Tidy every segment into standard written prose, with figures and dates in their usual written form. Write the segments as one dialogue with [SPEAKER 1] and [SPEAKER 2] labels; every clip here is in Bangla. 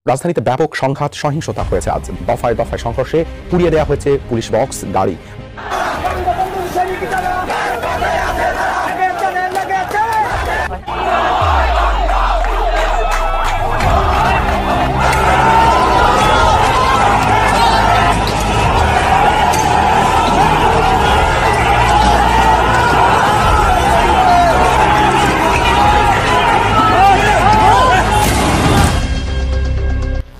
[SPEAKER 1] রাজধানীতে ব্যাপক সংঘাত সহিংসতা হয়েছে। আজ দফায় দফায় সংঘর্ষে পুড়িয়ে দেওয়া হয়েছে পুলিশ বক্স, গাড়ি।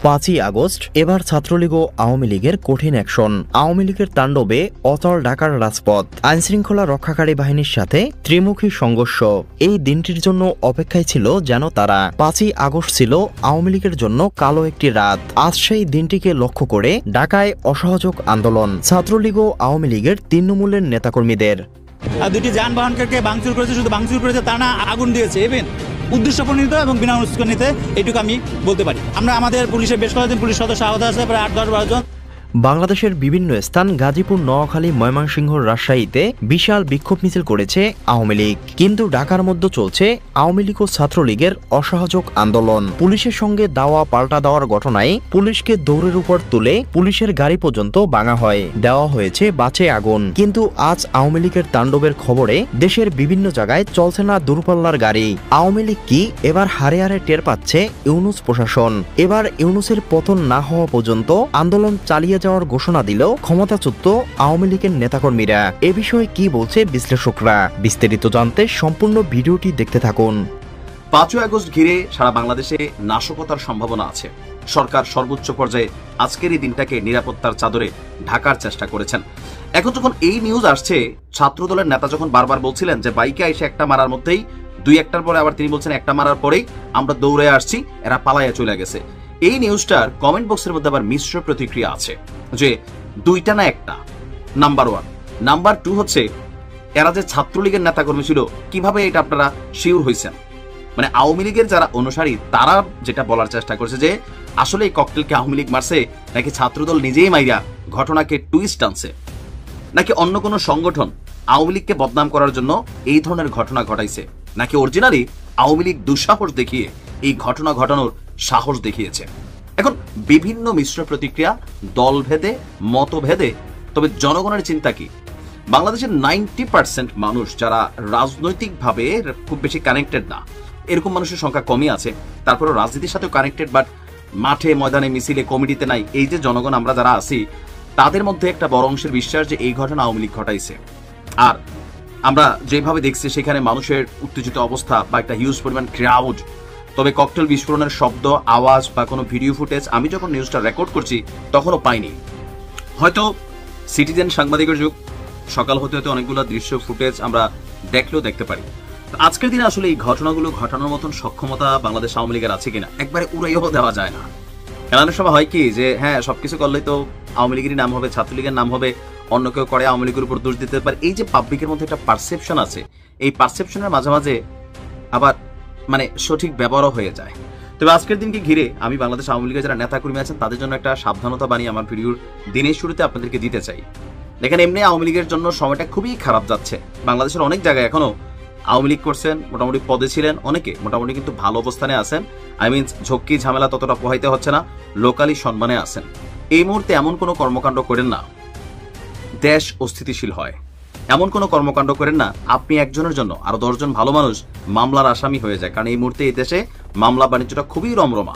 [SPEAKER 2] পাঁচই আগস্ট এবার ছাত্রলীগ ও আওয়ামী লীগের কঠিন অ্যাকশন। আওয়ামী লীগের তাণ্ডবে অচল ঢাকার রাজপথ, আইনশৃঙ্খলা রক্ষাকারী বাহিনীর সাথে ত্রিমুখী সংঘর্ষ। এই দিনটির জন্য অপেক্ষায় ছিল যেন তারা। 5ই আগস্ট ছিল আওয়ামী লীগের জন্য কালো একটি রাত। আজ সেই দিনটিকে লক্ষ্য করে ঢাকায় অসহযোগ আন্দোলন ছাত্রলীগ ও আওয়ামী লীগের তৃণমূলের নেতাকর্মীদের।
[SPEAKER 3] দুটি যানবাহনকে ভাঙচুর করেছে, শুধু ভাঙচুর করেছে তা না, আগুন দিয়েছে। ইভেন উদ্দেশ্যপ্রণীত এবং বিনা উস্কানিতে এইটুকু আমি বলতে পারি। আমরা আমাদের পুলিশের বেশ কয়েকজন পুলিশ সদস্য আহত আছে, প্রায় 8-10-12 জন।
[SPEAKER 2] বাংলাদেশের বিভিন্ন স্থান গাজীপুর, নোয়াখালী, ময়মনসিংহ, রাজশাহীতে বিশাল বিক্ষোভ মিছিল করেছে আওয়ামী লীগ। কিন্তু ঢাকার মধ্যে চলছে আওয়ামী লীগ ও ছাত্রলীগের অসহযোগ আন্দোলন। পুলিশের সঙ্গে দাওয়া পাল্টা দেওয়ার ঘটনায় পুলিশকে দৌড়ের উপর তুলে পুলিশের গাড়ি পর্যন্ত ভাঙা হয়, দেওয়া হয়েছে বাঁচে আগুন। কিন্তু আজ আওয়ামী লীগের তাণ্ডবের খবরে দেশের বিভিন্ন জায়গায় চলছে না দূরপাল্লার গাড়ি। আওয়ামী লীগ কি এবার হারে হারে টের পাচ্ছে ইউনূস প্রশাসন? এবার ইউনূসের পতন না হওয়া পর্যন্ত আন্দোলন চালিয়ে যাওয়ার ঘোষণা দিল ক্ষমতাচ্যুত আওয়ামী লীগের নেতাকর্মীরা। এ বিষয়ে কি বলছে বিশ্লেষকরা? বিস্তারিত জানতে সম্পূর্ণ ভিডিওটি দেখতে থাকুন।
[SPEAKER 4] 5ই আগস্ট ঘিরে সারা বাংলাদেশে নাশকতার সম্ভাবনা আছে। সরকার সর্বোচ্চ পর্যায়ে আজকের এই দিনটাকে নিরাপত্তার চাদরে ঢাকার চেষ্টা করেছেন। এখন যখন এই নিউজ আসছে, ছাত্রদলের নেতা যখন বারবার বলছিলেন যে বাইকে এসে একটা মারার মধ্যেই 2-1টার পরে আবার তিনি বলছেন একটা মারার পরেই আমরা দৌড়ে আসছি, এরা পালাইয়া চলে গেছে। এই নিউজটার কমেন্ট বক্সের মধ্যে আবার মিশ্র প্রতিক্রিয়া আছে যে 2টা না একটা। নাম্বার 1। নাম্বার 2 হচ্ছে এরা যে ছাত্রলীগের নেতাকর্মী ছিল, কিভাবে এটা আপনারা শিওর হয়েছেন? মানে আওয়ামী লীগের যারা অনুসারী তারা যেটা বলার চেষ্টা করছে যে আসলে এই ককটেলকে আওয়ামী লীগ মারছে, নাকি ছাত্রদল নিজেই মাইরা ঘটনাকে টুইস্ট আনছে, নাকি অন্য কোনো সংগঠন আওয়ামী লীগকে বদনাম করার জন্য এই ধরনের ঘটনা ঘটাইছে, নাকি অরিজিনালি আওয়ামী লীগ দুঃসাহস দেখিয়ে এই ঘটনা ঘটানোর সাহস দেখিয়েছে। এখন বিভিন্ন মিশ্র প্রতিক্রিয়া, দলভেদে, মতভেদে। তবে জনগণের চিন্তা কি? বাংলাদেশের 90% মানুষ যারা রাজনৈতিকভাবে খুব বেশি কানেক্টেড না, এরকম মানুষের সংখ্যা কমই আছে। তারপরে রাজনীতির সাথেও কানেক্টেড, বাট মাঠে ময়দানে মিছিলে কমিটিতে নাই। এই যে জনগণ আমরা যারা আছি, তাদের মধ্যে একটা বড় অংশের বিশ্বাস যে এই ঘটনা আওয়ামী লীগ ঘটাইছে। আর আমরা যেভাবে দেখছি সেখানে মানুষের উত্তেজিত অবস্থা বা একটা হিউজ পরিমাণ ক্রাউড। তবে ককটেল বিস্ফোরণের শব্দ, আওয়াজ বা কোনো ভিডিও ফুটেজ আমি যখন নিউজটা রেকর্ড করছি তখনও পাইনি। হয়তো সিটিজেন সাংবাদিকের যুগ, সকাল হতে হতে অনেকগুলো দৃশ্য ফুটেজ আমরা দেখলেও দেখতে পারি। আজকের দিনে আসলে এই ঘটনাগুলো ঘটানোর মতন সক্ষমতা বাংলাদেশ আওয়ামী লীগের আছে কিনা একবারে উড়াইও দেওয়া যায় না। অনেক সময় হয় কি যে হ্যাঁ সবকিছু করলেই তো আওয়ামী লীগেরই নাম হবে, ছাত্রলীগের নাম হবে, অন্য কেউ করে আওয়ামী লীগের উপর দোষ দিতে পারে। এই যে পাবলিকের মধ্যে একটা পারসেপশন আছে, এই পারসেপশনের মাঝে মাঝে আবার মানে সঠিক ব্যবহারও হয়ে যায়। তবে আজকের দিনকে ঘিরে আমি বাংলাদেশ আওয়ামী লীগের যারা নেতাকর্মী আছেন তাদের জন্য একটা সাবধানতা বানিয়ে আমার ভিডিওর দিনের শুরুতে আপনাদেরকে দিতে চাই। দেখেন, এমনি আওয়ামী লীগের জন্য সময়টা খুবই খারাপ যাচ্ছে। বাংলাদেশের অনেক জায়গায় এখনো আওয়ামী লীগ করছেন, মোটামুটি পদে ছিলেন অনেকে, মোটামুটি কিন্তু ভালো অবস্থানে আছেন। ঝক্কি ঝামেলা ততটা পোহাইতে হচ্ছে না, লোকালি সম্মানে আছেন। এই মুহূর্তে এমন কোনো কর্মকাণ্ড করেন না দেশ অস্থিতিশীল হয়। এমন কোনো কর্মকাণ্ড করেন না আপনি একজনের জন্য আরো 10 জন ভালো মানুষ মামলার আসামি হয়ে যায়। কারণ এই মুহূর্তে এই দেশে মামলা বাণিজ্যটা খুবই রমরমা।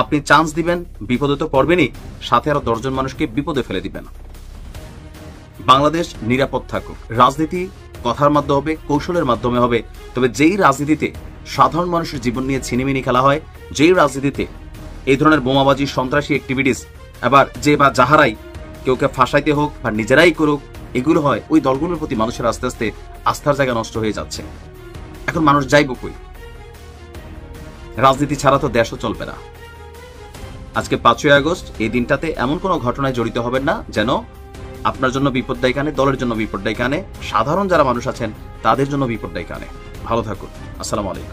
[SPEAKER 4] আপনি চান্স দিবেন, বিপদে তো পড়বেনই, সাথে আরো 10 জন মানুষকে বিপদে ফেলে দিবেন। বাংলাদেশ নিরাপদ থাকুক। রাজনীতি কথার মাধ্যমে হবে, কৌশলের মাধ্যমে হবে। তবে যেই রাজনীতিতে সাধারণ মানুষের জীবন নিয়ে ছিনিমিনি খেলা হয়, যেই রাজনীতিতে এই ধরনের বোমাবাজি, সন্ত্রাসী অ্যাক্টিভিটিস, আবার যে বা যাহারাই কেউকে ফাঁসাইতে হোক বা নিজেরাই করুক, এগুলো হয়, ওই দলগুলোর প্রতি মানুষের আস্তে আস্তে আস্থার জায়গা নষ্ট হয়ে যাচ্ছে। এখন মানুষ যাইব কই? রাজনীতি ছাড়া তো দেশও চলবে না। আজকে 5ই আগস্ট এই দিনটাতে এমন কোনো ঘটনায় জড়িত হবেন না যেন আপনার জন্য বিপদ ডেকে আনে, দলের জন্য বিপদ ডেকে আনে, সাধারণ যারা মানুষ আছেন তাদের জন্য বিপদ ডেকে আনে। ভালো থাকুন। আসসালামু আলাইকুম।